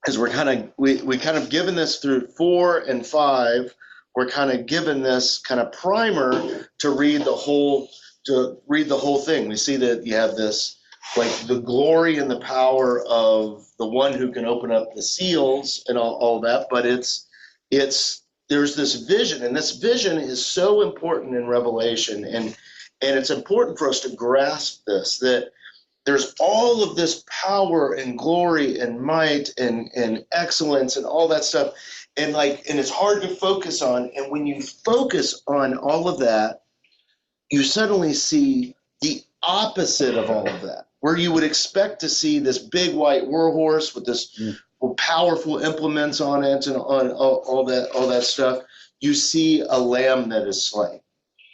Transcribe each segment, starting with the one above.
because we kind of given this through 4 and 5. We're kind of given this kind of primer to read the whole thing. We see that you have this, like, the glory and the power of the one who can open up the seals and all that, but it's there's this vision, and this vision is so important in Revelation, and it's important for us to grasp this, that there's all of this power and glory and might and excellence and all that stuff, and it's hard to focus on. And when you focus on all of that, you suddenly see the opposite of all of that, where you would expect to see this big white war horse with this powerful implements on it and on all that stuff. You see a lamb that is slain.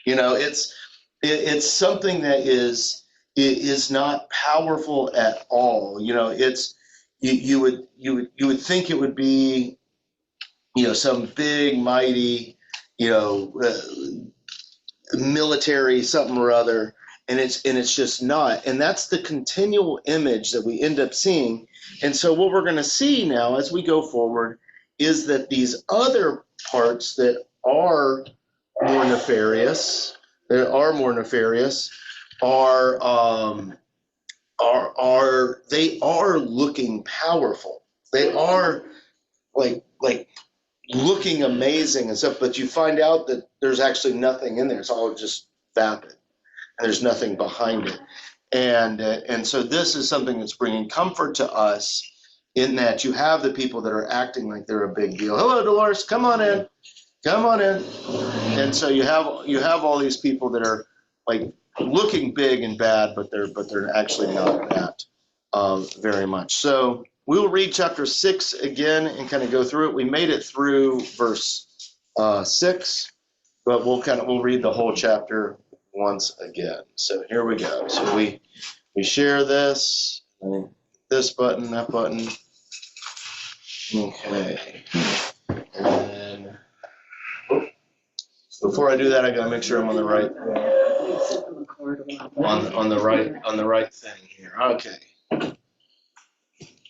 It's something that is not powerful at all. You would think it would be, some big mighty, military something or other, and it's just not. And that's the continual image that we end up seeing. And so what we're going to see now as we go forward is that these other parts that are more nefarious, they are looking powerful. They are like looking amazing and stuff, but you find out that there's actually nothing in there. It's all just vapid, and there's nothing behind it. And so this is something that's bringing comfort to us, in that you have the people that are acting like they're a big deal. Hello, Dolores, come on in. And so you have all these people that are like looking big and bad, but they're actually not that very much. So we will read chapter 6 again and kind of go through it. We made it through verse 6, but we'll read the whole chapter once again. So here we go. So we share this, this button, that button. Okay. And before I do that, I gotta make sure I'm on the right on the right thing here. Okay.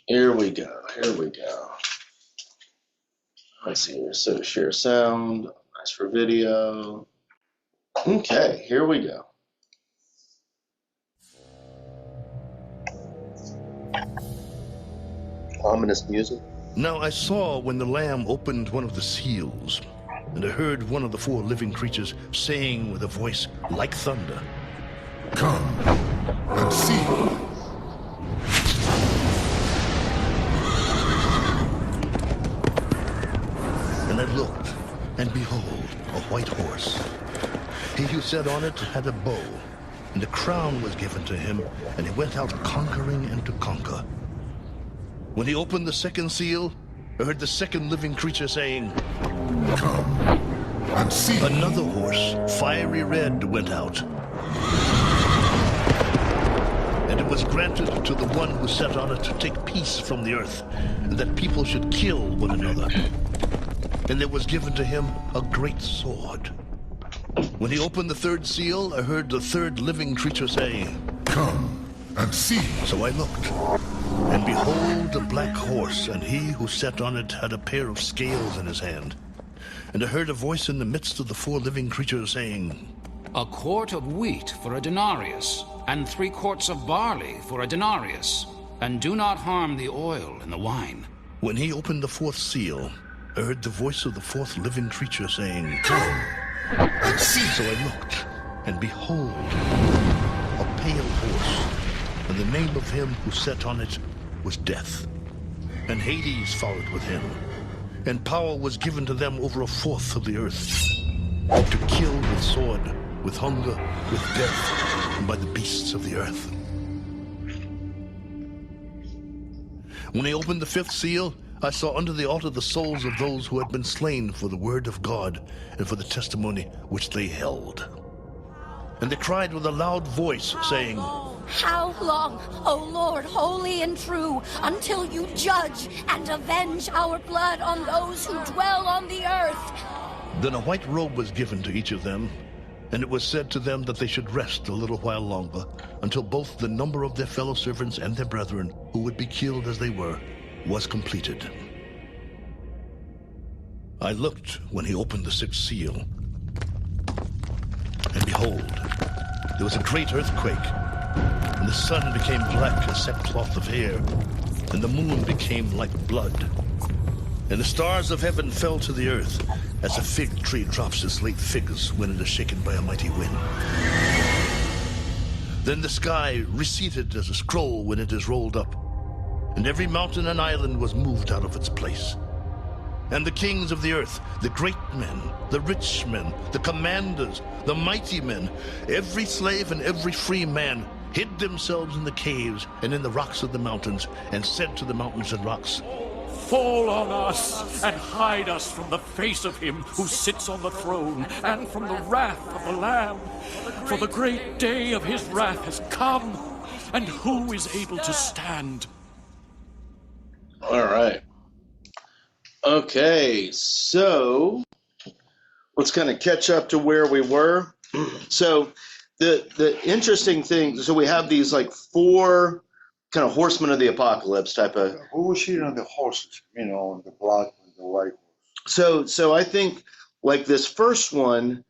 Here we go. Let's see here. So share sound. Nice for video. Okay, here we go. Ominous music. Now I saw when the Lamb opened one of the seals, and I heard one of the 4 living creatures saying with a voice like thunder, "Come and see." And I looked, and behold, a white horse. He who sat on it had a bow, and a crown was given to him, and he went out conquering and to conquer. When he opened the second seal, I heard the second living creature saying, "Come and see." Another horse, fiery red, went out. And it was granted to the one who sat on it to take peace from the earth, and that people should kill one another. And there was given to him a great sword. When he opened the third seal, I heard the third living creature say, "Come and see." So I looked, and behold, a black horse, and he who sat on it had a pair of scales in his hand. And I heard a voice in the midst of the 4 living creatures saying, "A quart of wheat for a denarius, and 3 quarts of barley for a denarius, and do not harm the oil and the wine." When he opened the 4th seal, I heard the voice of the 4th living creature saying, "Come and see." So I looked, and behold, a pale horse, and the name of him who sat on it was Death. And Hades followed with him, and power was given to them over 1/4 of the earth, to kill with sword, with hunger, with death, and by the beasts of the earth. When he opened the 5th seal, I saw under the altar the souls of those who had been slain for the word of God and for the testimony which they held. And they cried with a loud voice, saying, How long, O Lord, holy and true, until you judge and avenge our blood on those who dwell on the earth? Then a white robe was given to each of them, and it was said to them that they should rest a little while longer, until both the number of their fellow servants and their brethren, who would be killed as they were, was completed. I looked when he opened the sixth seal, and behold, there was a great earthquake, and the sun became black as sackcloth of hair, and the moon became like blood, and the stars of heaven fell to the earth, as a fig tree drops its late figs when it is shaken by a mighty wind. Then the sky receded as a scroll when it is rolled up, and every mountain and island was moved out of its place. And the kings of the earth, the great men, the rich men, the commanders, the mighty men, every slave and every free man, hid themselves in the caves and in the rocks of the mountains, and said to the mountains and rocks, Fall on us and hide us from the face of him who sits on the throne and from the wrath of the Lamb. For the great day of his wrath has come, and who is able to stand? All right. Okay, so let's kind of catch up to where we were. So the interesting thing, so we have these like four kind of horsemen of the apocalypse type of. Who was here on the horses? You know, the black and the white horse. So I think like this first one,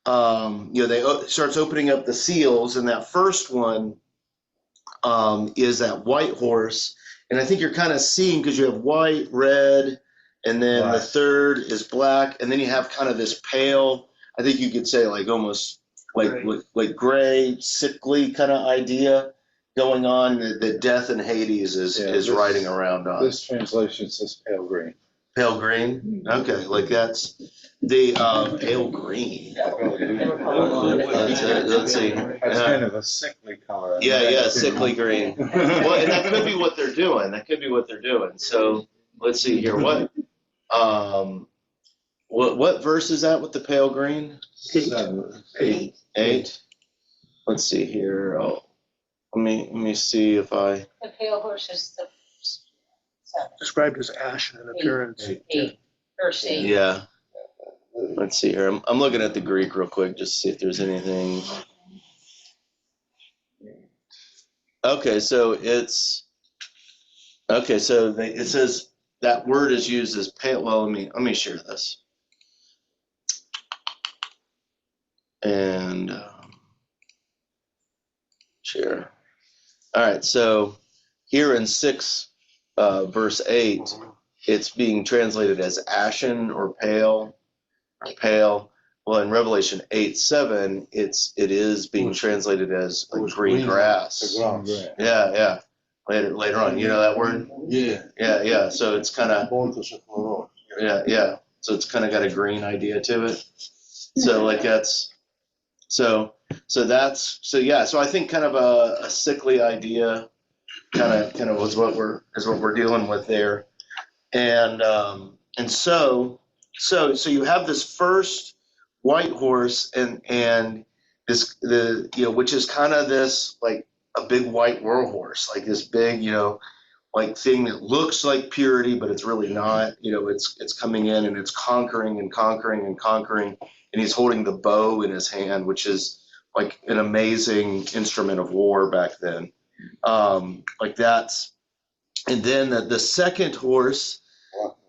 they starts opening up the seals, and that first one is that white horse, and I think you're kind of seeing because you have white, red, and then Black. The third is black, and then you have kind of this pale. I think you could say like almost like gray, sickly kind of idea going on that Death and Hades is riding around on. This translation says pale green. Pale green? Okay, like that's the pale green. Let's see. That's kind of a sickly color. Yeah, sickly green. Well, and that could be what they're doing. So let's see here. What verse is that with the pale green? 8. Let's see here. Oh, let me see if I. The pale horse is the 7. Described as ashen in appearance. 8. Verse 8. Yeah. Let's see here. I'm looking at the Greek real quick just to see if there's anything. Okay, so it says that word is used as pale. Well, let me share this. And share. All right, so here in 6 verse 8, it's being translated as ashen or pale. Well, in Revelation 8:7, it is being translated as like green grass. Yeah. Later on, you know that word? Yeah. So it's kind of yeah. So it's kind of got a green idea to it. So like so I think kind of a sickly idea, kind of was what we're dealing with there, and so you have this first white horse and this which is kind of this like a big white war horse, like this big like thing that looks like purity, but it's really not. It's coming in and it's conquering, and he's holding the bow in his hand, which is like an amazing instrument of war back then. Like that's, and then the second horse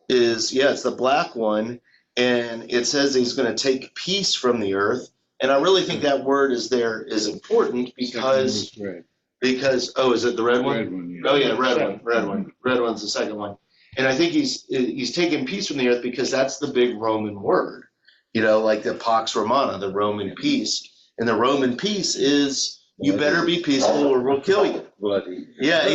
is it's the black one, and it says he's going to take peace from the earth. And I really think that word is important because is it the red one? Red one, yeah. Oh yeah, red one. Red one's the second one. And I think he's taking peace from the earth because that's the big Roman word, like the Pax Romana, the Roman peace. And the Roman peace is you better be peaceful or we'll kill you. Bloody. Yeah.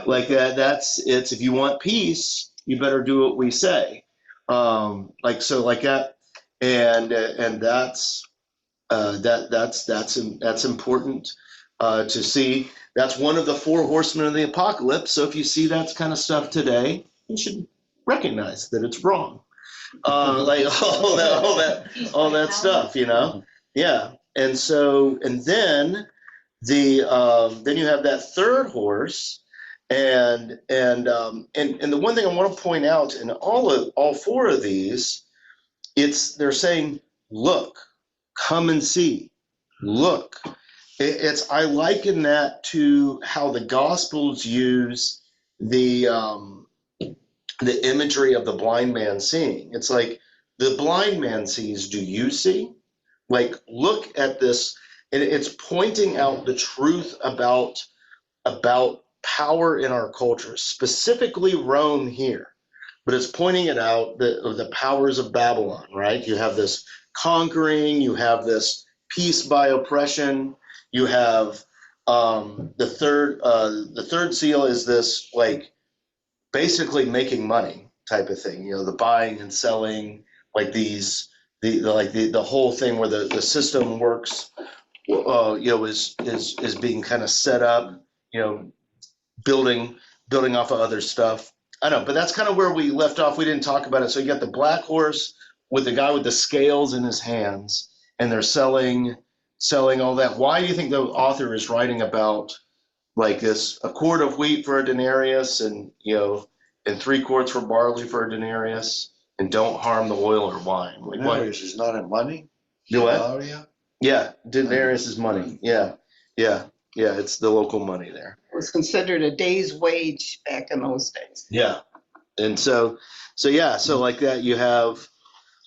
like that's it's if you want peace, you better do what we say. Like that, and that's important to see. That's one of the 4 horsemen of the apocalypse. So if you see that kind of stuff today, you should recognize that it's wrong. Like all that stuff, Yeah. And then then you have that third horse, and the one thing I want to point out in all 4 of these, they're saying, look, come and see, look. I liken that to how the Gospels use the imagery of the blind man seeing. It's like the blind man sees, do you see? Like, look at this, and it's pointing out the truth about power in our culture, specifically Rome here, but it's pointing it out, the powers of Babylon, right? You have this conquering, you have this peace by oppression, you have the third seal is this, like, basically making money type of thing, the buying and selling, like the whole thing where the system works, is being kind of set up, building off of other stuff. I know, but that's kind of where we left off. We didn't talk about it. So you got the black horse with the guy with the scales in his hands, and they're selling all that. Why do you think the author is writing about like this, a quart of wheat for a denarius, and 3 quarts for barley for a denarius, and don't harm the oil or wine? Like, Denarius is not in money? Do what? Denarii? Yeah, denarius is money. Yeah, it's the local money there. It was considered a day's wage back in those days. Yeah. And so like that, you have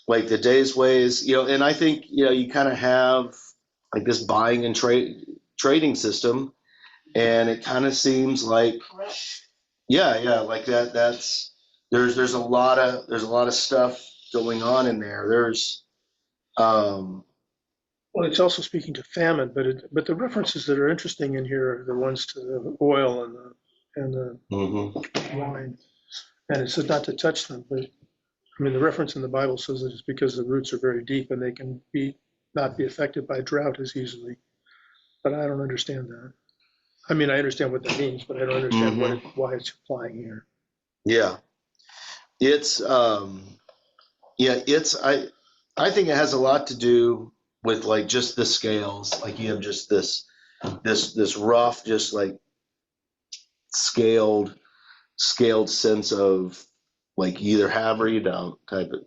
like the day's ways, and I think, you kind of have like this buying and trading system, and it kind of seems like, like that's, there's a lot of stuff going on in there. There's, well, it's also speaking to famine, but the references that are interesting in here are the ones to the oil and the wine. And it says not to touch them, but I mean, the reference in the Bible says that it's because the roots are very deep and they can not be affected by drought as easily. But I don't understand that. I mean, I understand what that means, but I don't understand why it's applying here. Yeah, it's I think it has a lot to do with like just the scales. Like you have just this rough, just like scaled sense of like you either have or you don't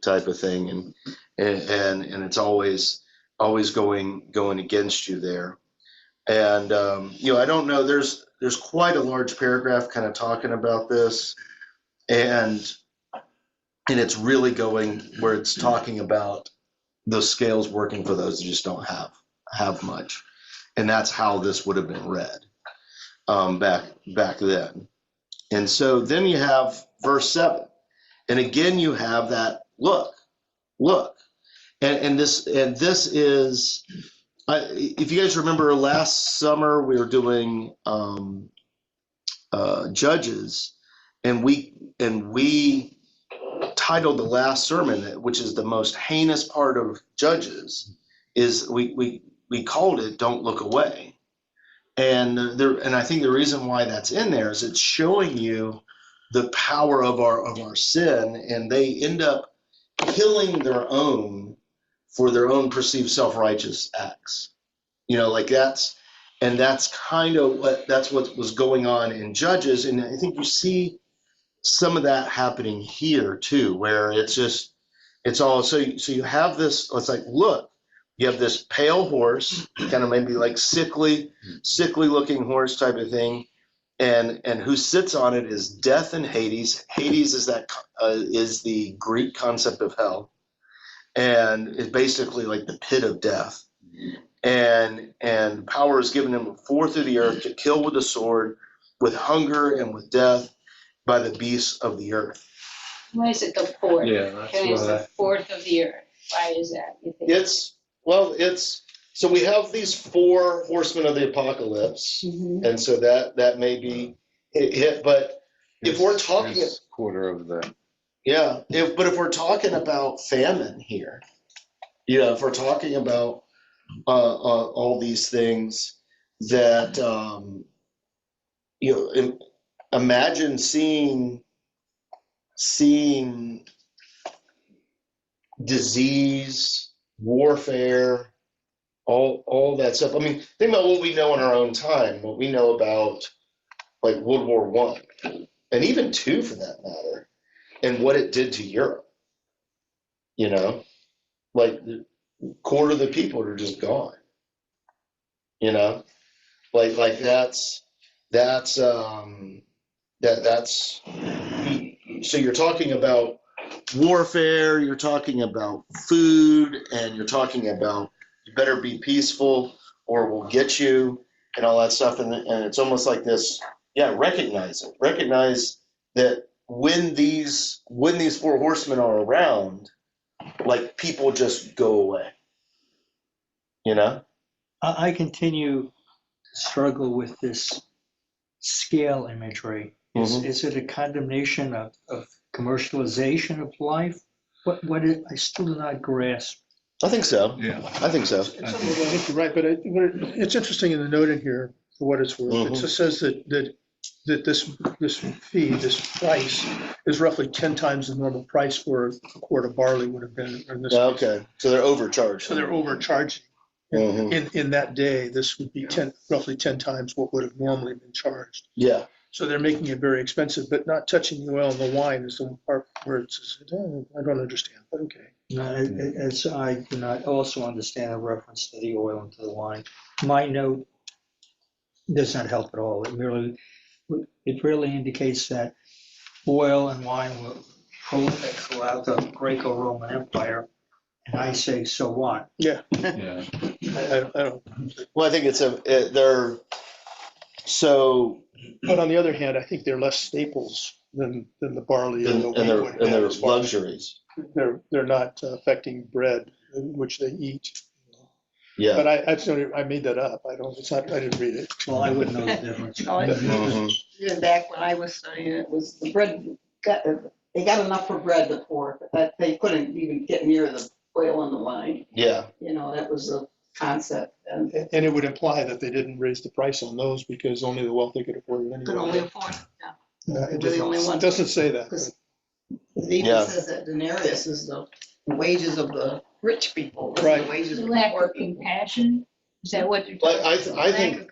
type of thing, and it's always going against you there. And I don't know, there's quite a large paragraph kind of talking about this, and it's really going where it's talking about those scales working for those who just don't have much, and that's how this would have been read back then. And so then you have verse 7, and again you have that look, and this is, if you guys remember last summer we were doing Judges, and we titled the last sermon, which is the most heinous part of Judges, is we called it "Don't Look Away." And I think the reason why that's in there is it's showing you the power of our sin, and they end up killing their own for their own perceived self-righteous acts. Like that's kind of what was going on in Judges, and I think you see some of that happening here too, where it's all so you have this. It's like, look. You have this pale horse, kind of maybe like sickly looking horse type of thing, and who sits on it is Death and Hades. Hades is is the Greek concept of hell, and it's basically like the pit of death. And power is given him forth through the earth to kill with the sword, with hunger and with death, by the beasts of the earth. Why is it the fourth? Yeah, that's It's the fourth of the earth. Why is that, you think? So we have these 4 horsemen of the apocalypse, and so that may be it. But if we're talking quarter of the if we're talking about famine here, if we're talking about all these things that imagine seeing disease, warfare, all that stuff. I mean, think about what we know in our own time, what we know about like World War I, and even II for that matter, and what it did to Europe. Like a quarter of the people are just gone. Like that's That's so you're talking about warfare, you're talking about food, and you're talking about you better be peaceful or we'll get you and all that stuff. And it's almost like this, recognize it. Recognize that when these four horsemen are around, like people just go away. You know? I continue to struggle with this scale imagery. Is it a condemnation of commercialization of life? What is, I still do not grasp. I think so. Yeah. I think so. I think you're right, but it's interesting in the note in here, for what it's worth. It just says that this fee, this price, is roughly 10 times the normal price for a quart of barley would have been in this case. Okay, so they're overcharged. So they're overcharging. In that day, this would be roughly 10 times what would have normally been charged. Yeah. So they're making it very expensive, but not touching the oil and the wine is the part where it says, I don't understand, but okay. No, I do not also understand a reference to the oil and to the wine. My note does not help at all. It really indicates that oil and wine were prolific throughout the Greco-Roman Empire. And I say, so what? Yeah. Yeah. I don't. Well, I think they're so. But on the other hand, I think they're less staples than the barley and the wheat. And their luxuries. They're not affecting bread, which they eat. Yeah. But I made that up. I didn't read it. Well, I wouldn't know the difference. Even back when I was studying, it was the bread. They got enough for bread to pour, but they couldn't even get near the oil and the wine. Yeah. That was the concept. And it would imply that they didn't raise the price on those because only the wealthy could afford it anyway. could only afford it. Yeah. It We're the only ones. doesn't say that. It even says that denarius is the wages of the rich people. Right. The wages The of lack the of compassion, is that what you're talking about?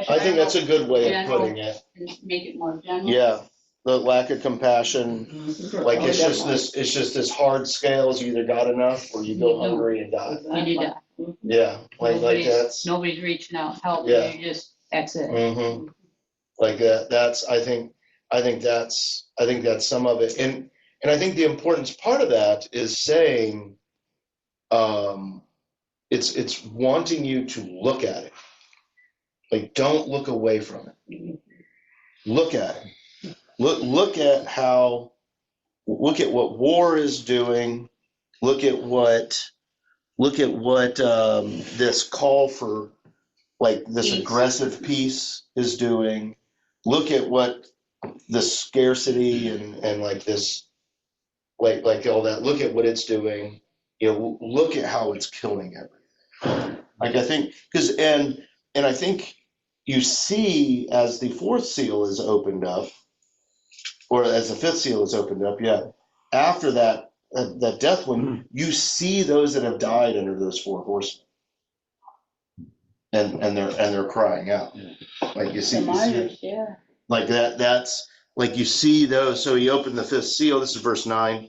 I think that's a good way of putting it. Make it more general. Yeah. The lack of compassion, like it's just this hard scales. You either got enough or you go hungry and die. And you die. Yeah, like that's. Nobody's reaching out help. Yeah. You just, that's it. Like that. I think that's some of it, and I think the importance part of that is saying, it's wanting you to look at it. Like, don't look away from it. Look at it. Look at what war is doing. Look at what this call for like this aggressive peace is doing. Look at what the scarcity and like this like all that. Look at what it's doing. Look at how it's killing everything. Like I think and I think you see as the fourth seal is opened up. Or as the fifth seal is opened up, after that death one, you see those that have died under those four horsemen, and they're crying out, like you see, like that. That's like you see those. So he opened the fifth seal. This is verse 9.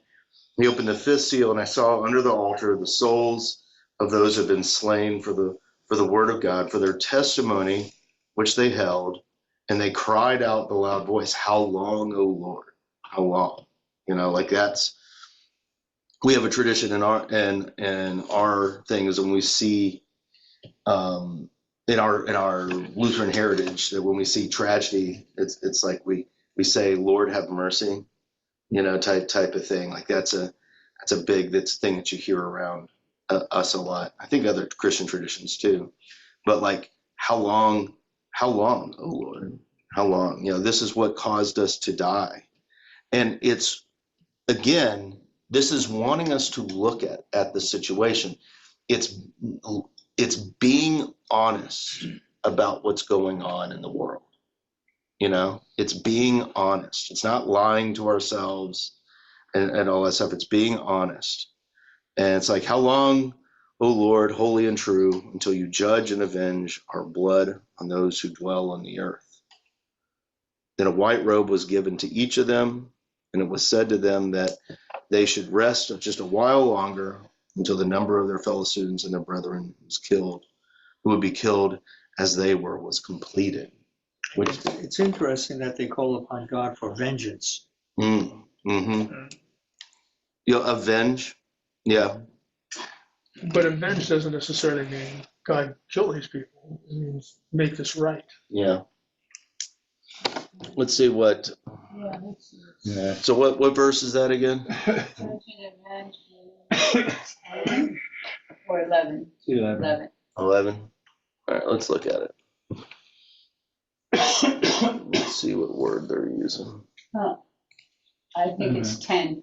He opened the fifth seal, and I saw under the altar the souls of those who have been slain for the word of God, for their testimony which they held. And they cried out with a loud voice, "How long, O Lord? How long?" Like that's. We have a tradition in our things, when we see, in our Lutheran heritage, that when we see tragedy, it's like we say, "Lord, have mercy," type of thing. Like that's a thing that you hear around us a lot. I think other Christian traditions too, but like how long, oh Lord, how long? This is what caused us to die. And it's, again, this is wanting us to look at the situation. It's being honest about what's going on in the world. It's being honest. It's not lying to ourselves and all that stuff. It's being honest. And it's like, how long, O Lord, holy and true, until you judge and avenge our blood on those who dwell on the earth? Then a white robe was given to each of them, and it was said to them that they should rest just a while longer until the number of their fellow students and their brethren who would be killed as they were, was completed. Which, It's interesting that they call upon God for vengeance. Avenge. Yeah. But avenge doesn't necessarily mean God kill these people. It means make this right. Yeah. Let's see what. Yeah, let's see. Yeah. So what verse is that again? Judge and avenge 10 or 11? 11. 11. All right, let's look at it. Let's see what word they're using. Huh. I think it's 10.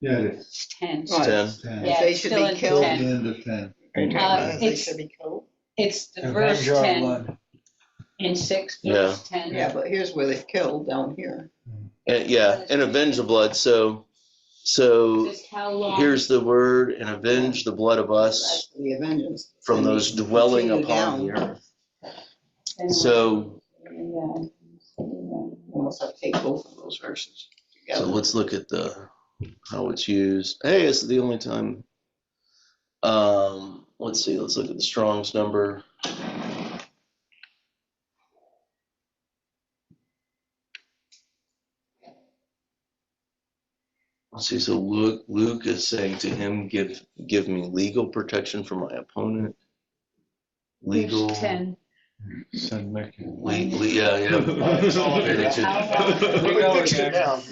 Yeah, it is. It's 10. It's 10. Yeah, They it's should still be in killed. 10. End of 10. They It's, should be killed. it's the verse Avenge our 10 blood. in 6, Yeah. verse 10. Yeah, but here's where they're killed down here. And avenge the blood. So Just how long? here's the word, and avenge the blood of us That's the avengers. from And those they dwelling continue upon the down. earth. And- So Almost have to take both of those verses so together. let's look at how it's used. Hey, it's the only time. Let's see. Let's look at the Strong's number. Let's see. So Luke is saying to him, "Give me legal protection from my opponent." Legal. Verse 10. Send Mickey. Yeah. How long?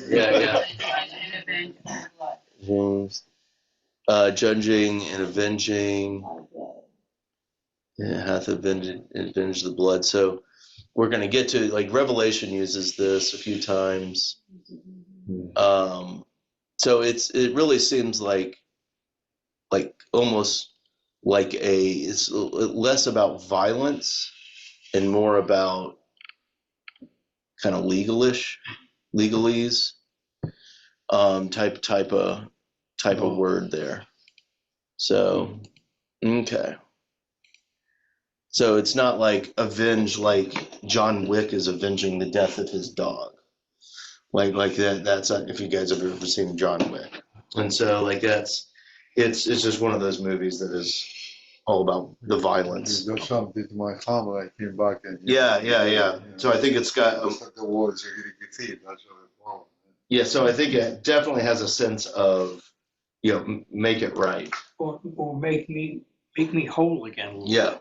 Yeah. And avenge our blood. Judging and avenging. Hath avenged the blood. So we're going to get to, like, Revelation uses this a few times. So it really seems like almost like it's less about violence and more about kind of legalese type of word there. So okay. So it's not like avenge, like John Wick is avenging the death of his dog. Like that. That's if you guys have ever seen John Wick. And so like it's just one of those movies that is all about the violence. There's something to my family. I came back and Yeah. So I think it's got the words are really good. That's what it was. yeah. So I think it definitely has a sense of make it right. Or make me whole again. Yeah.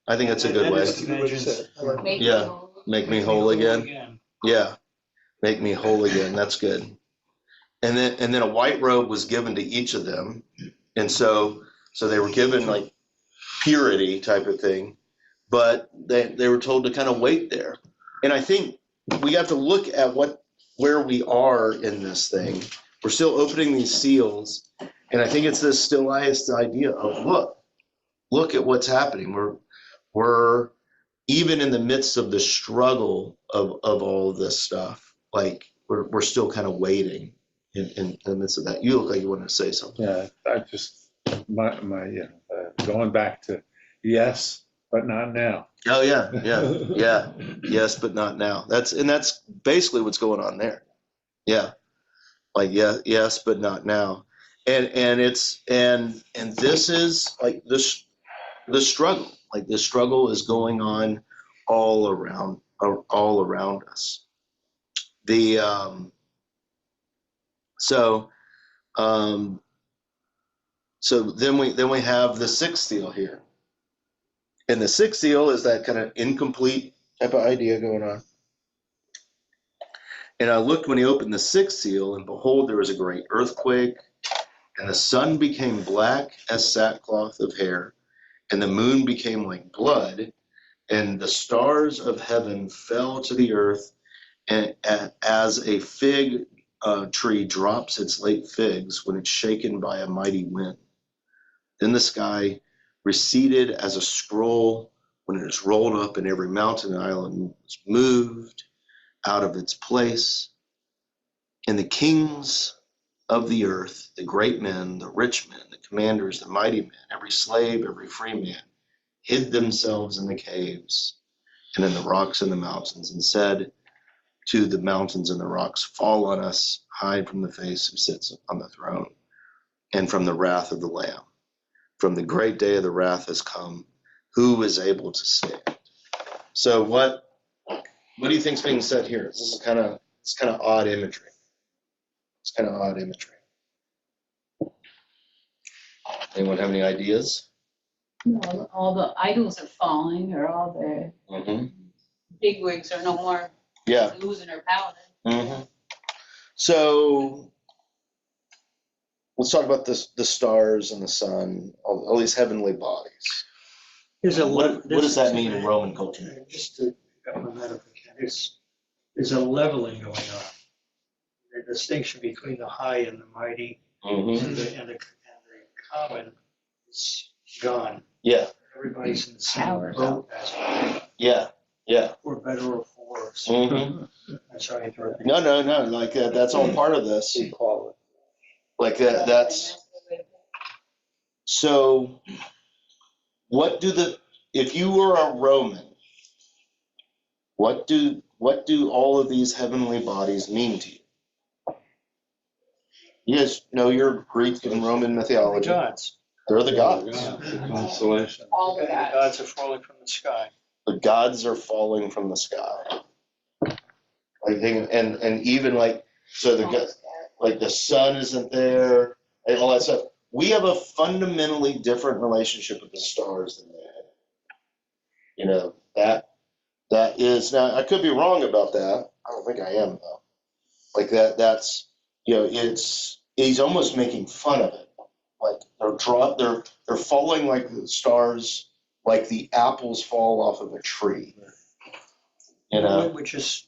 I think that's a good way. Make Yeah. me whole. Make me whole again. Yeah. Make me whole again. That's good. And then a white robe was given to each of them. And so they were given like purity type of thing, but they were told to kind of wait there. And I think we have to look at where we are in this thing. We're still opening these seals. And I think it's this stillized idea of look at what's happening. We're even in the midst of the struggle of all of this stuff. Like we're still kind of waiting in the midst of that. You look like you want to say something. Yeah, I just going back to yes, but not now. Oh yeah. Yes, but not now. That's basically what's going on there. Yeah, like yes, but not now. And this is like the struggle. Like the struggle is going on all around us. So then we have the sixth seal here. And the sixth seal is that kind of incomplete type of idea going on. And I looked when he opened the sixth seal, and behold, there was a great earthquake, and the sun became black as sackcloth of hair, and the moon became like blood, and the stars of heaven fell to the earth, and as a fig tree drops its late figs when it's shaken by a mighty wind. Then the sky receded as a scroll when it is rolled up, and every mountain and island was moved out of its place. And the kings of the earth, the great men, the rich men, the commanders, the mighty men, every slave, every free man, hid themselves in the caves and in the rocks and the mountains, and said to the mountains and the rocks, fall on us, hide from the face who sits on the throne, and from the wrath of the Lamb. From the great day of the wrath has come. Who is able to stand? So what what do you think's being said here? This is kind of odd imagery. It's kind of odd imagery. Anyone have any ideas? No, all the idols are falling, or all the bigwigs are no more losing their power. So let's talk about the stars and the sun, all these heavenly bodies. What does that mean in Roman culture? Just to there's a leveling going on. The distinction between the high and the mighty and the common is gone. Yeah. Everybody's in the same boat as well. Yeah. For better or for worse. I'm sorry, I interrupted. No. Like that's all part of this. Like that's. So, if you were a Roman, what do all of these heavenly bodies mean to you? You guys know your Greek and Roman mythology. The gods. They're the gods. Constellation. All the The gods. gods are falling from the sky. The gods are falling from the sky. I think, and even like so the sun isn't there and all that stuff. We have a fundamentally different relationship with the stars than they have. You know, that is, now I could be wrong about that. I don't think I am though. Like that's, you know, he's almost making fun of it. Like they're falling like the stars, like the apples fall off of a tree. You know, which is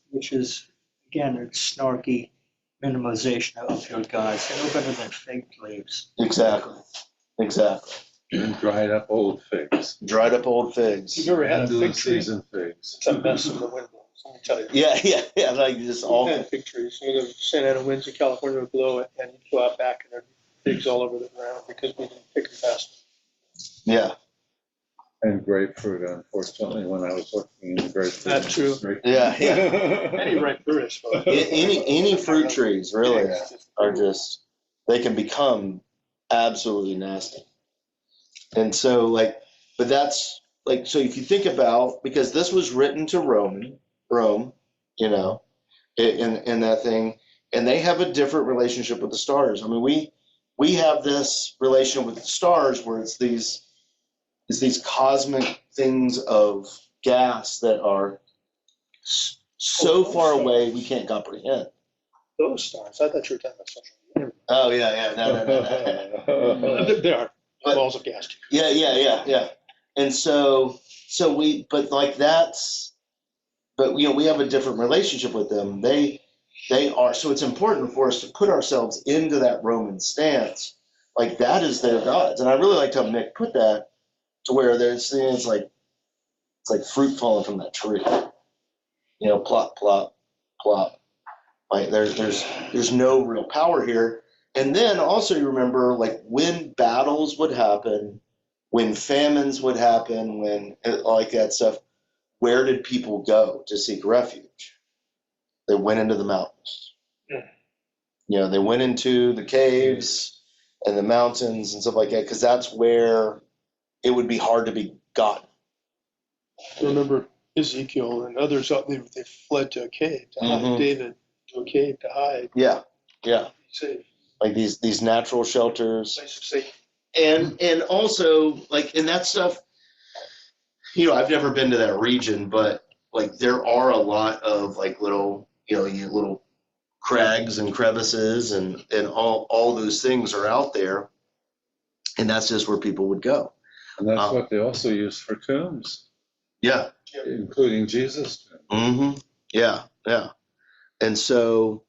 again a snarky minimization of your gods. They're no better than fig leaves. Exactly. Dried up old figs. You've ever had a fig tree? Season figs. It's a mess in the window. Let me tell you. Yeah. Like just all. I've had fig trees. Some of the Santa Ana winds in California would blow it, and you'd go out back, and there'd be figs all over the ground because we didn't pick them fast. Yeah. And grapefruit, unfortunately, when I was working in the grapefruit. That's true. industry. Yeah. Any ripe fruit, I suppose. Any fruit trees really are just, they can become absolutely nasty. And so but that's so if you think about, because this was written to Rome, you know, in that thing, and they have a different relationship with the stars. I mean, we have this relationship with the stars where it's these cosmic things of gas that are so far away we can't comprehend. Those stars. I thought you were talking about social media. Oh yeah. No. They are balls of gas. Yeah. And so we, but you know, we have a different relationship with them. They are, so it's important for us to put ourselves into that Roman stance. Like that is their gods. And I really liked how Mick put that to where it's like fruit falling from that tree. You know, plop, plop, plop. Like there's no real power here. And then also you remember like when battles would happen, when famines would happen, when like that stuff, where did people go to seek refuge? They went into the mountains. Yeah. You know, they went into the caves and the mountains and stuff like that, because that's where it would be hard to be gotten. I remember Ezekiel and others, they fled to a cave to hide. David to a cave to hide. Yeah. Safe. Like these natural shelters. Place of safety. And also like in that stuff, you know, I've never been to that region, but like there are a lot of like little crags and crevices and all those things are out there. And that's just where people would go. And that's what they also use for tombs. Yeah. Including Jesus' tomb. Yeah. And so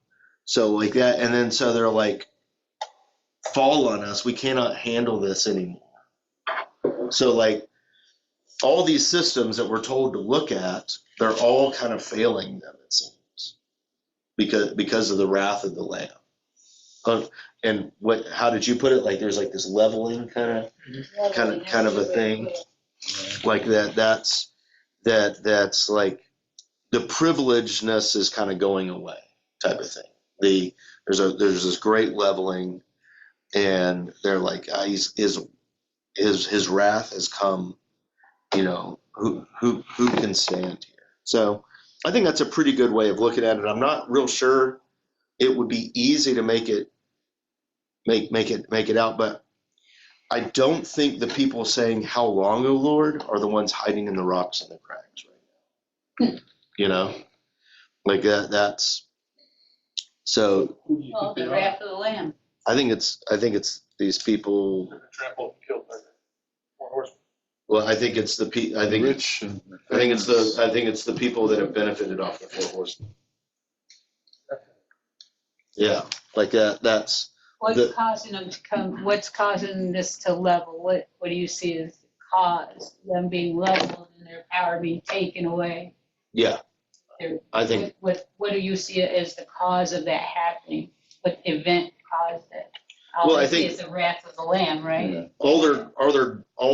like that, and then so they're like, fall on us, we cannot handle this anymore. So like all these systems that we're told to look at, they're all kind of failing them, it seems, because of the wrath of the Lamb. And how did you put it? Like there's like this leveling kind of a thing, like that's like the privilegedness is kind of going away, type of thing. There's this great leveling, and they're like, his wrath has come. You know, who can stand here? So I think that's a pretty good way of looking at it. I'm not real sure it would be easy to make it out, but I don't think the people saying "How long, O Lord" are the ones hiding in the rocks and the cracks right now. You know, like that. That's so. Well, the wrath of the Lamb. I think it's these people. Trampled and killed by the 4 horsemen. Well, I think it's the I think it's the people that have benefited off the 4 horsemen. Yeah, like that. That's what's causing them to come. What's causing this to level? What do you see as the cause? Them being leveled and their power being taken away. Yeah, I think. What do you see as the cause of that happening? What event caused it? Well, I think it's the wrath of the Lamb, right? Yeah. All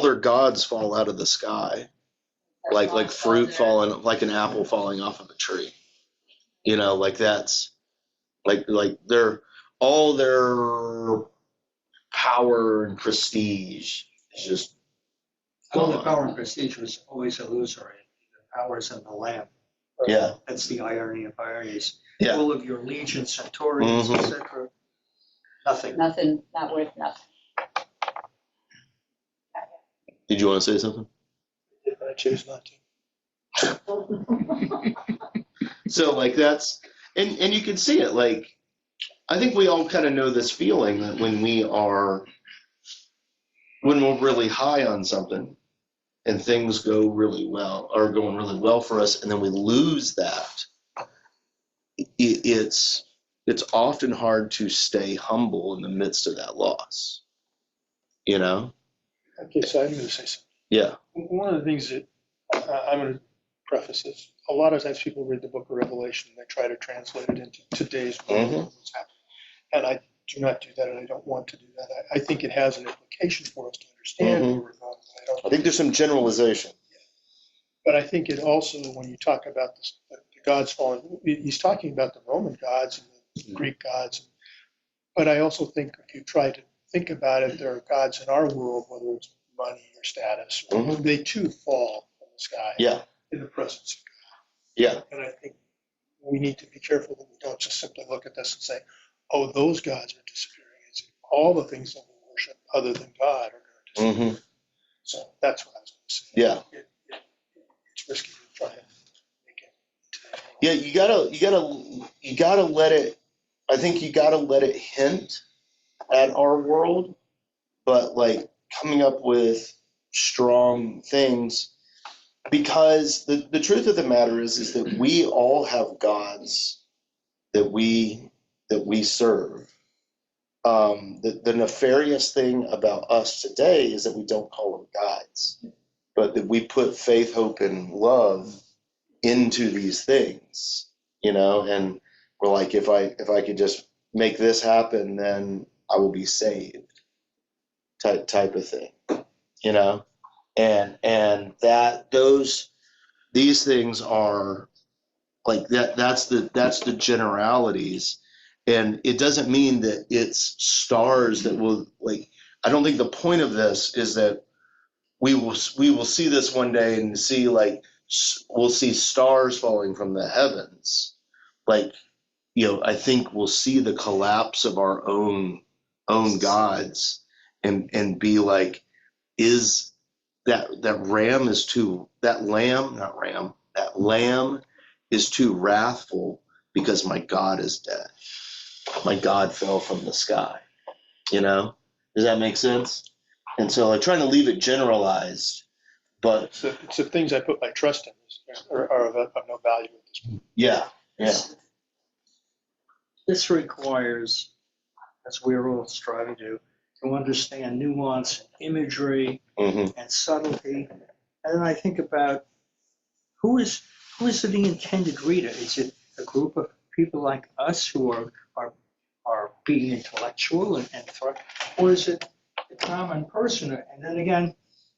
their gods fall out of the sky, like fruit falling, like an apple falling off of a tree. You know, like that's like all their power and prestige is just. All the power and prestige was always illusory. The power is in the Lamb. Yeah, that's the irony of ironies. Yeah. All of your legions, centurions, etc. Nothing. Nothing. Not worth nothing. Did you want to say something? I choose not to. So like that's and you can see it. Like I think we all kind of know this feeling that when we're really high on something and things go really well or going really well for us and then we lose that, it's often hard to stay humble in the midst of that loss. You know? Okay, so I'm going to say something. Yeah. One of the things that I'm going to preface this, a lot of times people read the book of Revelation and they try to translate it into today's world, what's happening. And I do not do that, and I don't want to do that. I think it has an implication for us to understand where we're going. I think there's some generalization. But I think it also, when you talk about the gods falling, he's talking about the Roman gods and the Greek gods. But I also think if you try to think about it, there are gods in our world, whether it's money or status, they too fall from the sky in the presence of God. Yeah. And I think we need to be careful that we don't just simply look at this and say, oh, those gods are disappearing. It's all the things that we worship other than God are going to disappear. So that's what I was going to say. Yeah. It's risky to try and make it. Yeah, you gotta let it. I think you gotta let it hint at our world, but like coming up with strong things, because the truth of the matter is that we all have gods that we serve. The nefarious thing about us today is that we don't call them gods, but that we put faith, hope, and love into these things, you know, and we're like, if I could just make this happen, then I will be saved, type of thing, you know, and these things are like that. That's the generalities. And it doesn't mean that it's stars that will, like, I don't think the point of this is that we will see this one day and see, like, we'll see stars falling from the heavens. Like, you know, I think we'll see the collapse of our own gods and be like, is that lamb is too wrathful because my God is dead. My God fell from the sky, you know? Does that make sense? And so I'm trying to leave it generalized, but it's the things I put my trust in are of no value at this point. Yeah. This requires, as we're all striving to understand nuance, imagery, and subtlety. And then I think about who is the intended reader? Is it a group of people like us who are being intellectual and or is it the common person? And then again,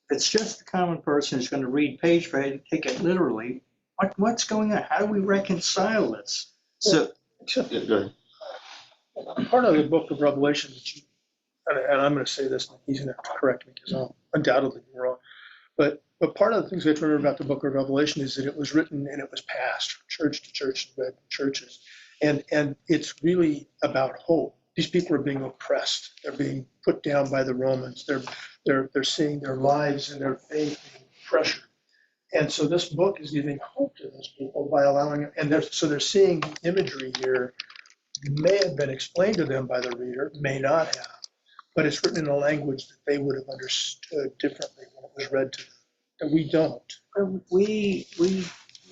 if it's just the common person who's going to read page for page and take it literally, what's going on? How do we reconcile this? So, go ahead. Part of the book of Revelation, and I'm going to say this, and he's going to have to correct me because I'll undoubtedly be wrong, But part of the things we have to remember about the book of Revelation is that it was written and it was passed from church to church and read in churches. And it's really about hope. These people are being oppressed. They're being put down by the Romans. They're seeing their lives and their faith being pressured. And so this book is giving hope to those people by allowing it. And they're seeing the imagery here may have been explained to them by the reader, may not have, but it's written in a language that they would have understood differently when it was read to them. And we don't. We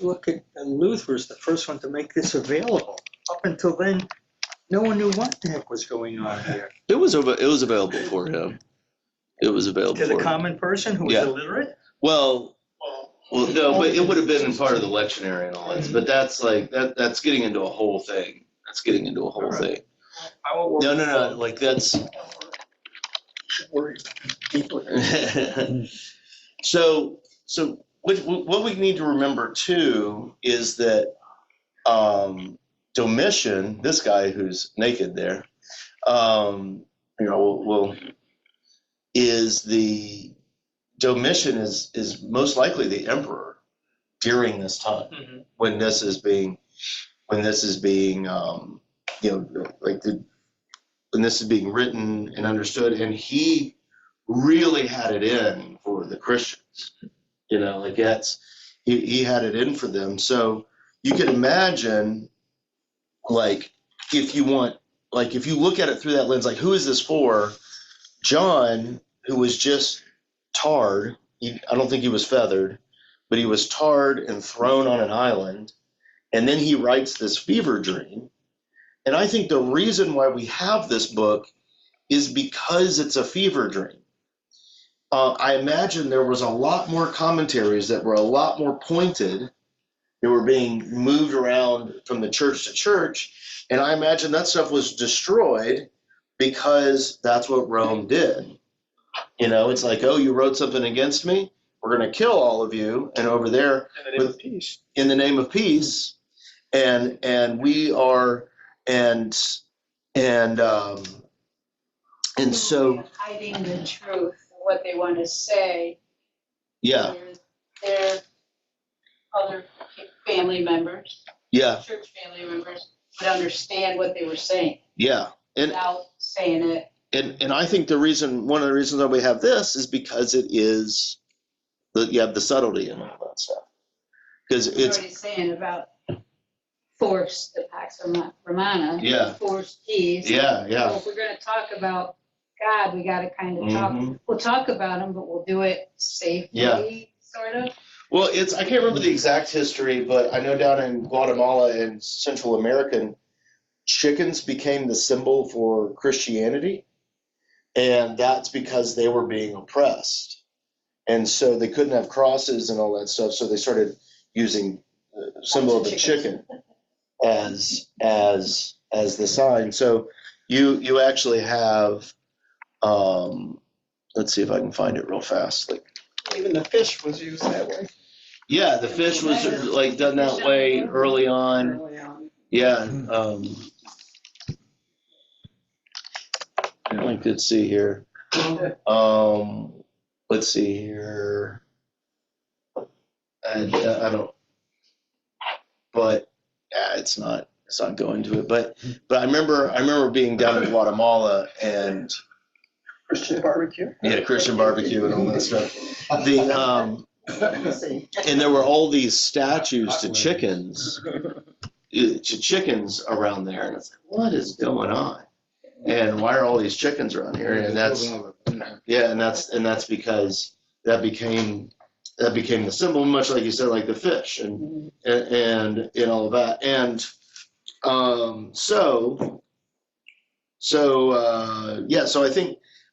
look at Luther's the first one to make this available. Up until then, no one knew what the heck was going on here. It was available for him. It was available to the common person who was illiterate. Well, no, but it would have been part of the lectionary and all that. But that's like that's getting into a whole thing. That's getting into a whole thing. No. Like that's. So what we need to remember too is that Domitian, this guy who's naked there, Domitian is most likely the emperor during this time when this is being when this is being written and understood, and he really had it in for the Christians. He had it in for them. So you can imagine, if you look at it through that lens, who is this for? John, who was just tarred, I don't think he was feathered, but he was tarred and thrown on an island, and then he writes this fever dream. And I think the reason why we have this book is because it's a fever dream. I imagine there was a lot more commentaries that were a lot more pointed. They were being moved around from the church to church, and I imagine that stuff was destroyed because that's what Rome did. It's like, oh, you wrote something against me? We're going to kill all of you. And over there, in the name of peace. In the name of peace, and we are, and so hiding the truth, what they want to say. Yeah. Their other family members. Yeah. Church family members would understand what they were saying. Yeah. Without saying it. And I think one of the reasons that we have this is because it is you have the subtlety and all that stuff. Because it's already saying about force, the Pax Romana. Yeah. Force peace. Yeah. So if we're going to talk about God, we got to kind of talk. We'll talk about him, but we'll do it safely, sort of. Well, I can't remember the exact history, but I know down in Guatemala and Central America, chickens became the symbol for Christianity, and that's because they were being oppressed, and so they couldn't have crosses and all that stuff. So they started using the symbol of the chicken as the sign. So you actually have. Let's see if I can find it real fast. Even the fish was used that way. Yeah, the fish was done that way early on. Yeah. Let's see here. Let's see here. I don't. But it's not going to it. But I remember being down in Guatemala and. Christian barbecue. Yeah, Christian barbecue and all that stuff. And there were all these statues to chickens around there, and it's like, what is going on? And why are all these chickens around here? And that's because that became the symbol, much like you said, like the fish and all of that. And so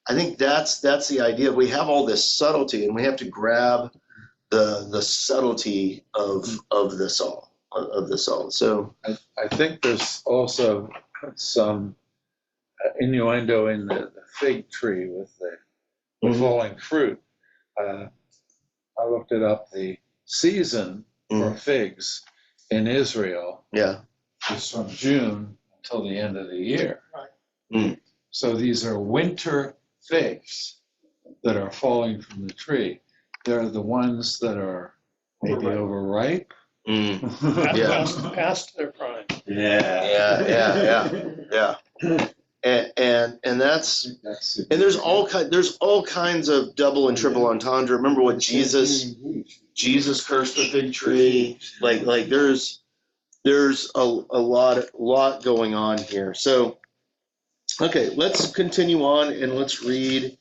I think that's the idea. We have all this subtlety, and we have to grab the subtlety of this all. So I think there's also some innuendo in the fig tree with the falling fruit. I looked it up. The season for figs in Israel is from June until the end of the year. Right. So these are winter figs that are falling from the tree. They're the ones that are maybe overripe. Past their prime. Yeah. And that's there's all kinds of double and triple entendre. Remember what Jesus cursed the fig tree. Like there's a lot going on here. So okay, let's continue on and let's read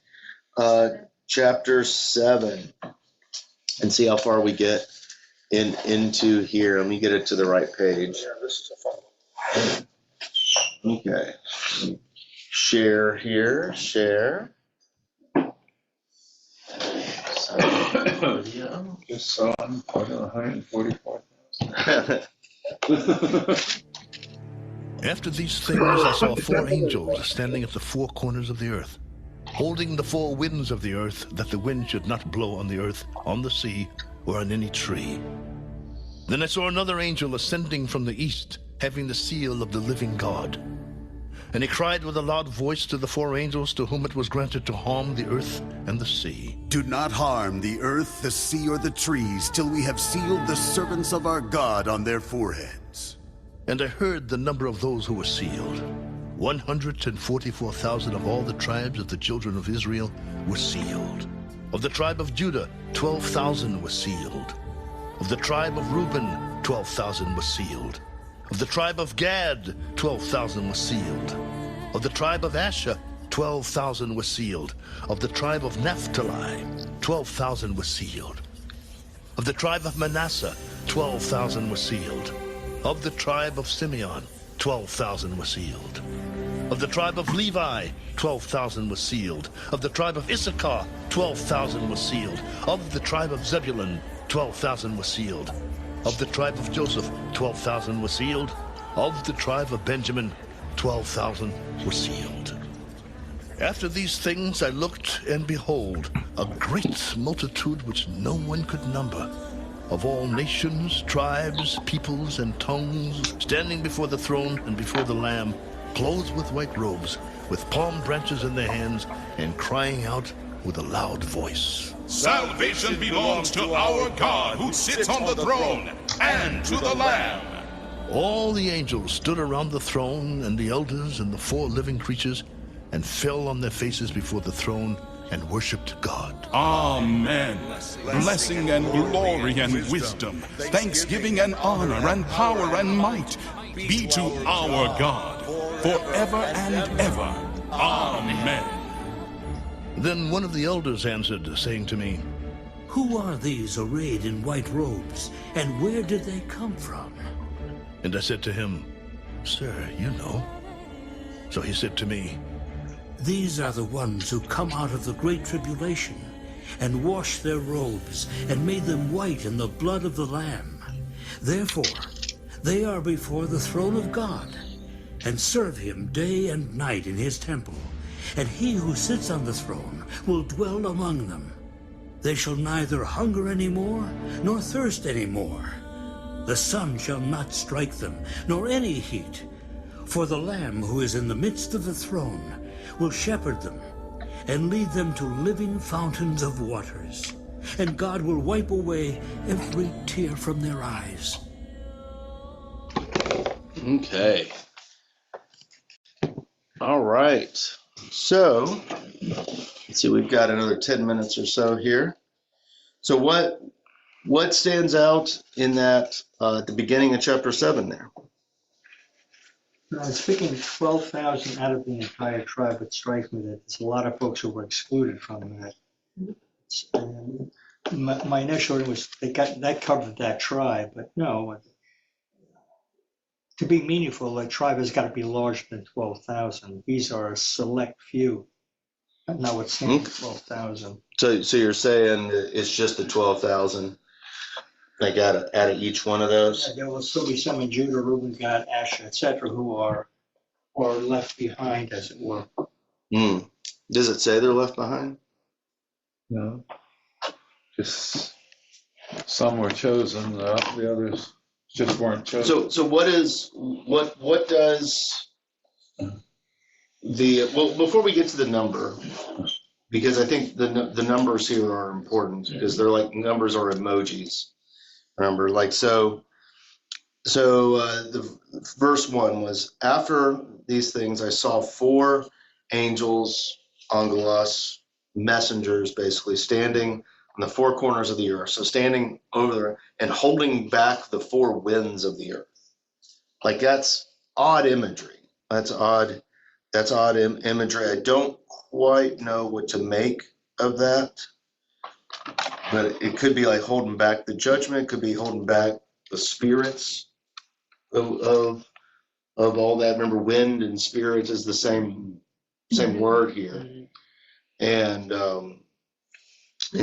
chapter 7 and see how far we get into here. Let me get it to the right page. Yeah, this is a fun one. Okay. Share here. Share. Just saw him put 144,000. After these things I saw 4 angels standing at the 4 corners of the earth, holding the 4 winds of the earth, that the wind should not blow on the earth, on the sea, or on any tree. Then I saw another angel ascending from the east, having the seal of the living God. And he cried with a loud voice to the 4 angels to whom it was granted to harm the earth and the sea. Do not harm the earth, the sea, or the trees, till we have sealed the servants of our God on their foreheads. And I heard the number of those who were sealed. 144,000 of all the tribes of the children of Israel were sealed. Of the tribe of Judah, 12,000 were sealed. Of the tribe of Reuben, 12,000 were sealed. Of the tribe of Gad, 12,000 were sealed. Of the tribe of Asher, 12,000 were sealed. Of the tribe of Naphtali, 12,000 were sealed. Of the tribe of Manasseh, 12,000 were sealed. Of the tribe of Simeon, 12,000 were sealed. Of the tribe of Levi, 12,000 were sealed. Of the tribe of Issachar, 12,000 were sealed. Of the tribe of Zebulun, 12,000 were sealed. Of the tribe of Joseph, 12,000 were sealed. Of the tribe of Benjamin, 12,000 were sealed. After these things I looked, and behold, a great multitude which no one could number, of all nations, tribes, peoples, and tongues, standing before the throne and before the Lamb, clothed with white robes, with palm branches in their hands, and crying out with a loud voice. Salvation belongs to our God who sits on the throne and to the Lamb. All the angels stood around the throne, and the elders and the 4 living creatures, and fell on their faces before the throne and worshipped God. Amen. Blessing and glory and wisdom, thanksgiving and honor and power and might be to our God forever and ever. Amen. Then one of the elders answered, saying to me, Who are these arrayed in white robes, and where did they come from? And I said to him, Sir, you know. So he said to me, These are the ones who come out of the great tribulation, and washed their robes, and made them white in the blood of the Lamb. Therefore, they are before the throne of God, and serve him day and night in his temple. And he who sits on the throne will dwell among them. They shall neither hunger any more, nor thirst any more. The sun shall not strike them, nor any heat. For the Lamb who is in the midst of the throne will shepherd them, and lead them to living fountains of waters. And God will wipe away every tear from their eyes. Okay. All right. So, let's see, we've got another 10 minutes or so here. So what stands out in that at the beginning of chapter 7 there? It's speaking 12,000 out of the entire tribe. It strikes me that there's a lot of folks who were excluded from that. My initial was that covered that tribe, but no. To be meaningful, a tribe has got to be larger than 12,000. These are a select few. Notwithstanding 12,000. So you're saying it's just the 12,000? Like out of each one of those? Yeah, there will still be some in Judah, Reuben, Gad, Asher, etc., who are left behind, as it were. Does it say they're left behind? No. Just some were chosen, the others just weren't chosen. So what does the, well, before we get to the number, because I think the numbers here are important because they're like numbers are emojis. Remember, like so. The verse 1 was, after these things, I saw 4 angels, angelos, messengers, basically standing on the 4 corners of the earth. So standing over there and holding back the 4 winds of the earth. Like that's odd imagery. That's odd imagery. I don't quite know what to make of that, but it could be like holding back the judgment. It could be holding back the spirits of all that. Remember, wind and spirits is the same word here, and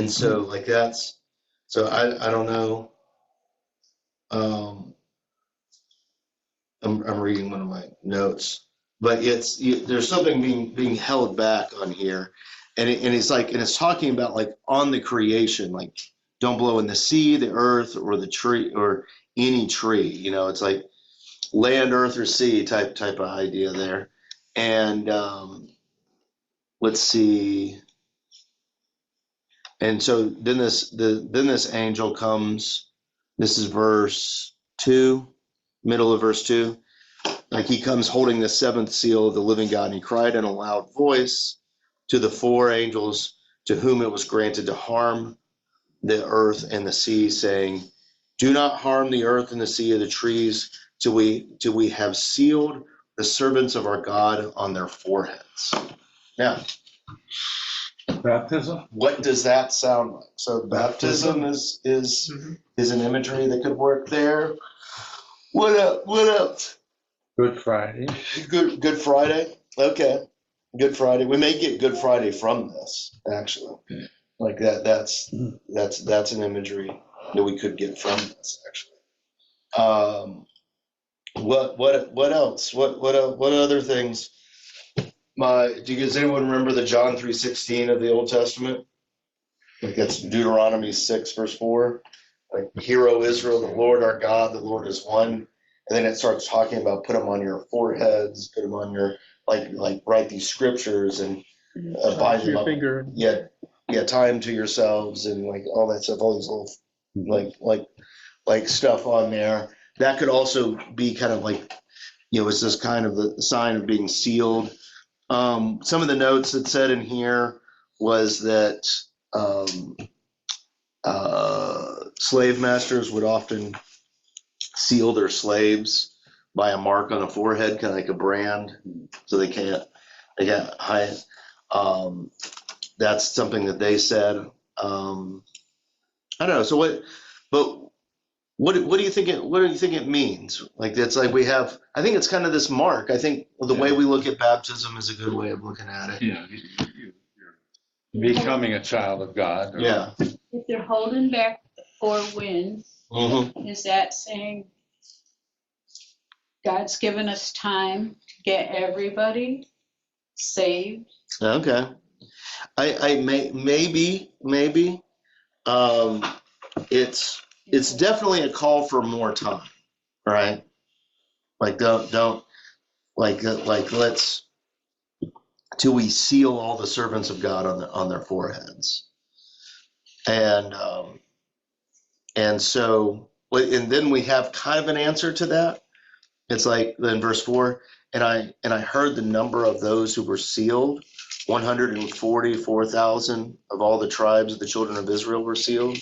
so like that's so I don't know. I'm reading one of my notes, but there's something being held back on here, and it's talking about like on the creation, like don't blow in the sea, the earth, or the tree, or any tree. It's like land, earth, or sea type of idea there. And let's see. And so then this angel comes. This is verse 2, middle of verse 2. Like he comes holding the 7th seal of the living God, and he cried in a loud voice to the 4 angels to whom it was granted to harm the earth and the sea, saying, do not harm the earth and the sea or the trees till we have sealed the servants of our God on their foreheads. Now, baptism. What does that sound like? So baptism is an imagery that could work there. What else? Good Friday. Good Friday. Okay. Good Friday. We may get Good Friday from this, actually. Like that's an imagery that we could get from this, actually. What else? What other things? Does anyone remember the John 3:16 of the Old Testament? Like that's Deuteronomy 6 verse 4. Like, hear, O Israel, the Lord our God, the Lord is one. And then it starts talking about put them on your foreheads, put them on your like write these scriptures and bind them up. Yeah, tie them to yourselves and like all that stuff, all these little like stuff on there. That could also be kind of like, it's this kind of the sign of being sealed. Some of the notes that said in here was that slave masters would often seal their slaves by a mark on the forehead, kind of like a brand, so they can't hide it. That's something that they said. I don't know. So what do you think it means? Like it's like we have. I think it's kind of this mark. I think the way we look at baptism is a good way of looking at it. Yeah, you're becoming a child of God. Yeah. If they're holding back the 4 winds, is that saying God's given us time to get everybody saved? Okay. I maybe. It's definitely a call for more time, right? Like don't let's till we seal all the servants of God on their foreheads, and so and then we have kind of an answer to that. It's like in verse 4, and I heard the number of those who were sealed, 144,000 of all the tribes of the children of Israel were sealed.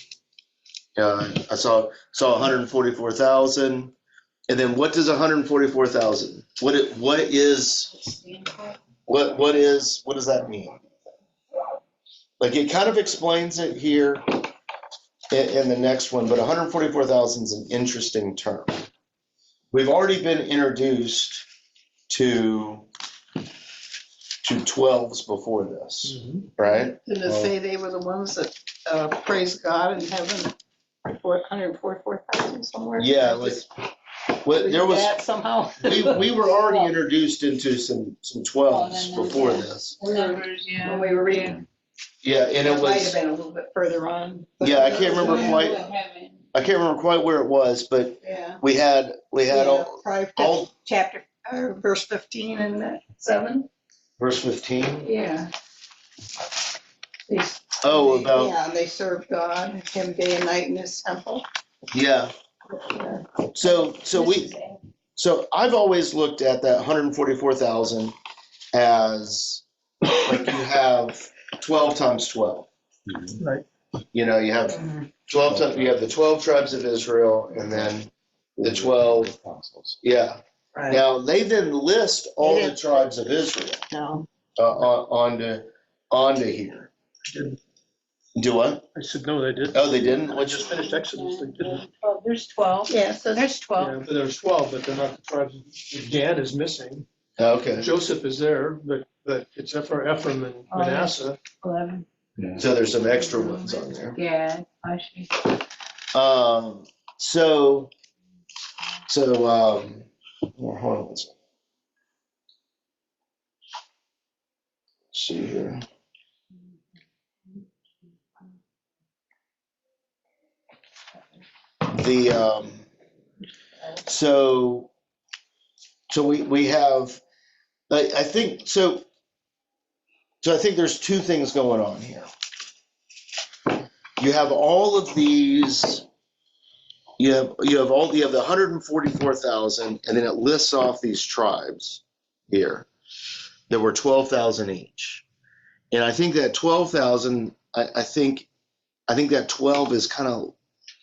I saw 144,000, and then what does 144,000? What does that mean? Like it kind of explains it here in the next one, but 144,000 is an interesting term. We've already been introduced to 12s before this, right? Didn't it say they were the ones that praised God in heaven? 144,000 somewhere. Yeah, like there was that somehow. we were already introduced into some 12s before this. Numbers, yeah. When we were reading. Yeah, and it might was have been a little bit further on. Yeah, I can't remember quite where it was, but we had all chapter verse 15 and 7. Verse 15. Yeah. about Yeah, and they serve God, him day and night in his temple. yeah. So I've always looked at that 144,000 as like you have 12 times 12. Right. You know, you have 12 times, you have the 12 tribes of Israel and then the 12 apostles. Yeah. Right. Now they then list all the tribes of Israel. No. Onto here. Do what? I said, no, they didn't. Oh, they didn't? I just finished Exodus, they didn't. Well, there's 12. Yeah, so There's 12. Yeah, but there's 12, but they're not the tribes. Dan is missing. Okay. Joseph is there, but it's Ephraim and Manasseh. 11. Yeah. So there's some extra ones on there. Yeah, I see. Hold on one second. Let's see here. So we have, I think I think there's two things going on here. You have all of these. You have the 144,000, and then it lists off these tribes here. There were 12,000 each, and I think that 12,000. I think that 12 is kind of.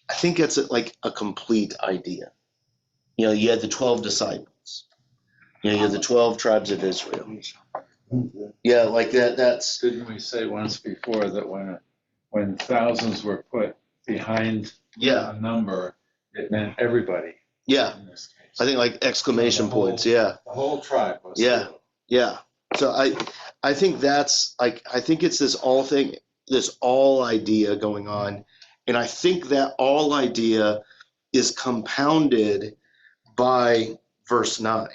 I think it's like a complete idea. You know, you had the 12 disciples. You know, you had the 12 tribes of Israel. Yeah, like that. That's. Didn't we say once before that when thousands were put behind a number, it meant everybody? Yeah, I think like exclamation points. Yeah, the whole tribe was. Yeah, yeah. So I think that's like I think it's this all idea going on, and I think that all idea is compounded by verse 9.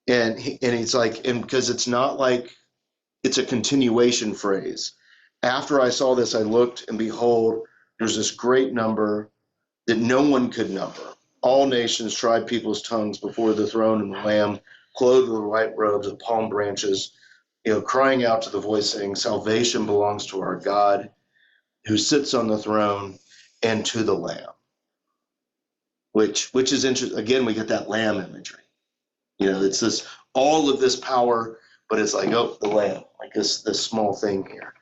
And it's like, and because it's not like it's a continuation phrase. After I saw this, I looked, and behold, there's this great number that no one could number. All nations, tribe, peoples, tongues before the throne and the Lamb, clothed with white robes of palm branches, you know, crying out to the voice, saying, "Salvation belongs to our God, who sits on the throne, and to the Lamb." Which is interesting. Again, we get that Lamb imagery. You know, it's this all of this power, but it's like, oh, the Lamb, like this small thing here.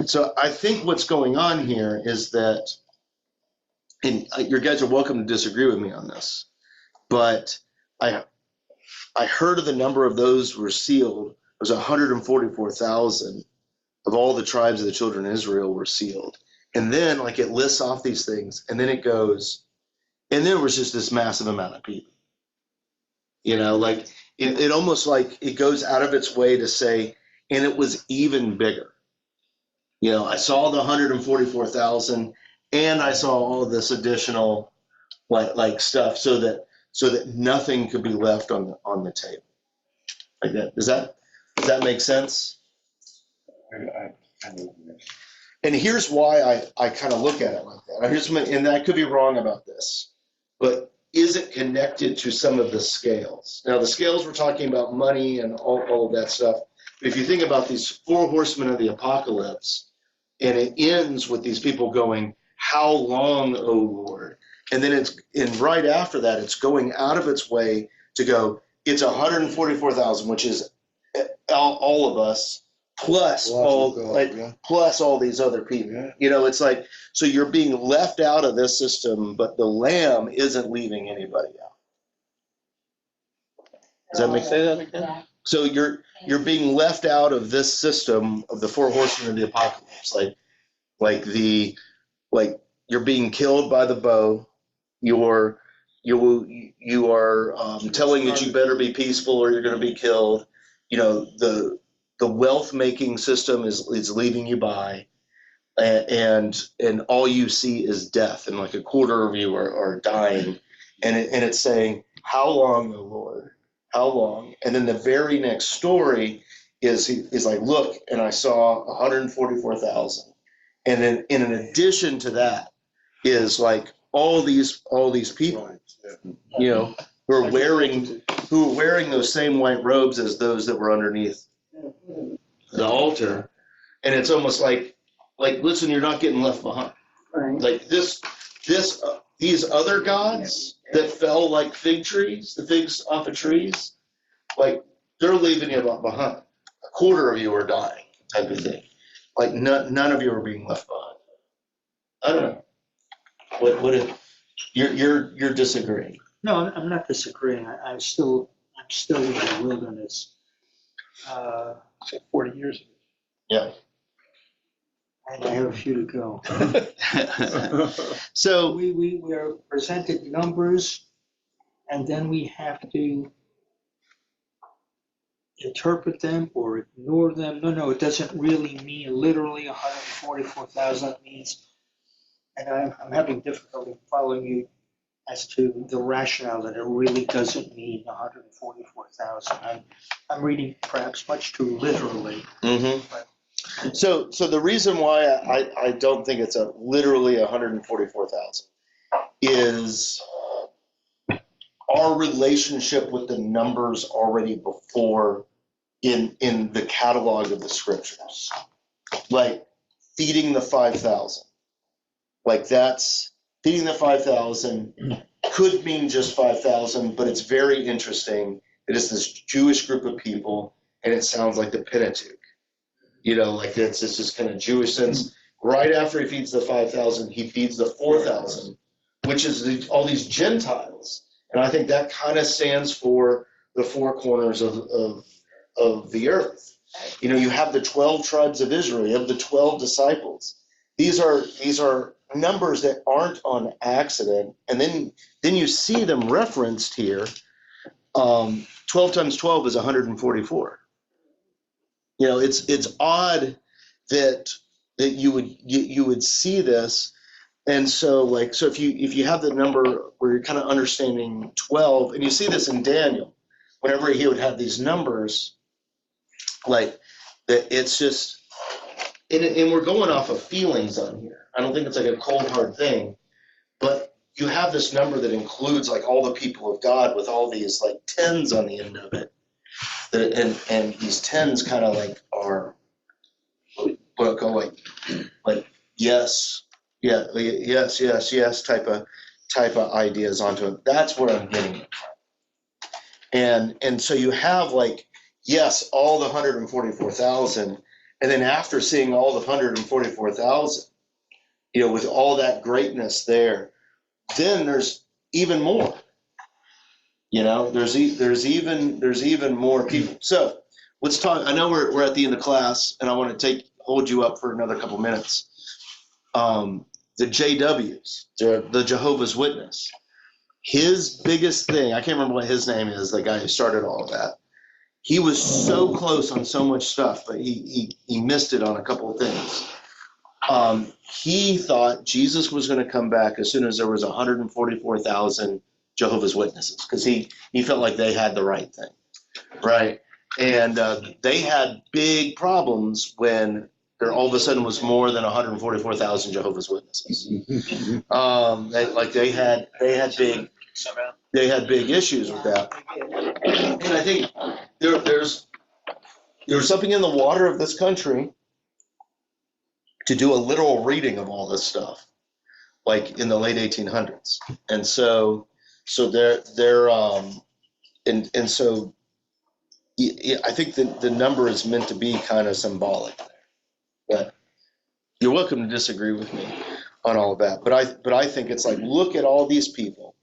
So I think what's going on here is that, and your guys are welcome to disagree with me on this, but I heard of the number of those who were sealed. It was 144,000 of all the tribes of the children of Israel were sealed. And then like it lists off these things, and then it goes, and then it was just this massive amount of people. You know, like it almost like it goes out of its way to say, and it was even bigger. You know, I saw the 144,000, and I saw all of this additional like stuff, so that nothing could be left on the table. Like that. Does that make sense? And here's why I kind of look at it like that. And I could be wrong about this, but is it connected to some of the scales? Now, the scales, we're talking about money and all of that stuff. But if you think about these 4 horsemen of the apocalypse, and it ends with these people going, "How long, O Lord?" And then right after that, it's going out of its way to go, it's 144,000, which is all of us, plus all these other people. Yeah. You know, it's like, so you're being left out of this system, but the Lamb isn't leaving anybody out. Does that make sense? Say that again? So you're being left out of this system of the 4 horsemen of the apocalypse, like you're being killed by the bow. You are telling that you better be peaceful or you're going to be killed. You know, the wealth making system is leaving you by, and all you see is death, and like a quarter of you are dying, and it's saying, "How long, O Lord? How long?" And then the very next story is like, "Look, and I saw 144,000," and then in addition to that is like all these people, you know, who are wearing those same white robes as those that were underneath the altar, And it's almost like listen, you're not getting left behind. Right. Like these other gods that fell like fig trees, the figs off of trees, like they're leaving you behind. A quarter of you are dying, type of thing. Like none of you are being left behind. I don't know. What if you're disagreeing? No, I'm not disagreeing. I'm still in the wilderness. 40 years ago. Yeah. And I have a few to go. So we are presented numbers, and then we have to interpret them or ignore them. No, it doesn't really mean literally 144,000. It means, and I'm having difficulty following you as to the rationale that it really doesn't mean 144,000. I'm reading perhaps much too literally. Mm-hmm. So the reason why I don't think it's literally 144,000 is our relationship with the numbers already before in the catalog of the scriptures, like feeding the 5,000. Like that's feeding the 5,000 could mean just 5,000, but it's very interesting. It is this Jewish group of people, and it sounds like the Pentateuch. You know, like it's just kind of Jewish sense. Right after he feeds the 5,000, he feeds the 4,000, which is all these Gentiles. And I think that kind of stands for the four corners of the earth. You know, you have the 12 tribes of Israel. You have the 12 disciples. These are numbers that aren't on accident. And then you see them referenced here. 12 times 12 is 144. You know, it's odd that you would see this, and so if you have the number where you're kind of understanding 12, and you see this in Daniel, whenever he would have these numbers, like that, it's just, and we're going off of feelings on here. I don't think it's like a cold hard thing, but you have this number that includes like all the people of God with all these like tens on the end of it. And these tens kind of like are go like yes, yeah, yes type of ideas onto it. That's where I'm getting it from. And so you have like yes, all the 144,000, and then after seeing all the 144,000, you know, with all that greatness there, then there's even more. You know, there's even more people. So let's talk. I know we're at the end of class, and I want to hold you up for another couple minutes. The JWs, the Jehovah's Witness. His biggest thing, I can't remember what his name is, the guy who started all of that. He was so close on so much stuff, but he missed it on a couple of things. He thought Jesus was going to come back as soon as there was 144,000 Jehovah's Witnesses, because he felt like they had the right thing, right? And they had big problems when there all of a sudden was more than 144,000 Jehovah's Witnesses. They had big issues with that, and I think there's something in the water of this country to do a literal reading of all this stuff, like in the late 1800s, and so I think the number is meant to be kind of symbolic. But you're welcome to disagree with me on all of that. But I think it's like, look at all these people,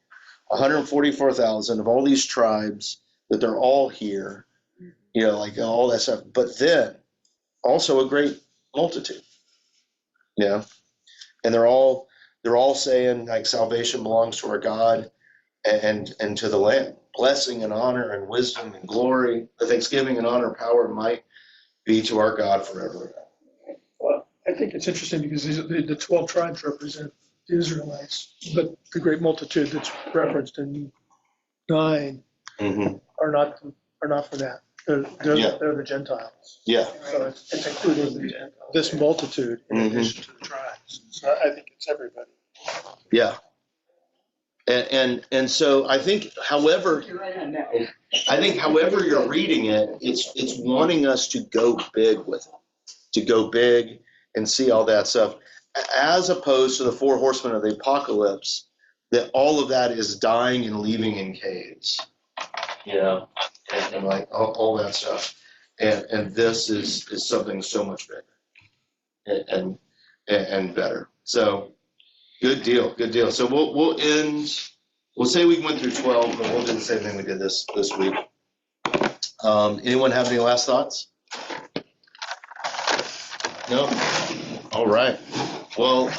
144,000 of all these tribes, that they're all here, you know, like all that stuff. But then also a great multitude, yeah, and they're all saying like salvation belongs to our God and to the Lamb. Blessing and honor and wisdom and glory, the thanksgiving and honor, power and might be to our God forever. Well, I think it's interesting because the 12 tribes represent the Israelites, but the great multitude that's referenced in 9 are not for that. They're the Gentiles. Yeah. So it's including this multitude in addition to the tribes. So I think it's everybody. Yeah. And so I think, however you're reading it, it's wanting us to go big with it. to go big and see all that stuff, as opposed to the 4 horsemen of the apocalypse, that all of that is dying and leaving in caves, and like all that stuff. And this is something so much bigger and better. So good deal. So we'll end. We'll say we went through 12, but we'll do the same thing we did this week. Anyone have any last thoughts? No? All right. Well,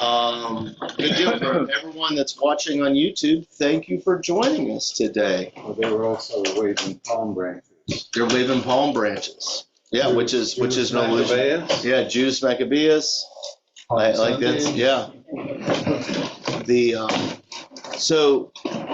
good deal for everyone that's watching on YouTube. Thank you for joining us today. Well, they were also waving palm branches. They're waving palm branches. Yeah, which is an illusion. Yeah, Judas Maccabeus. Like that's, yeah. So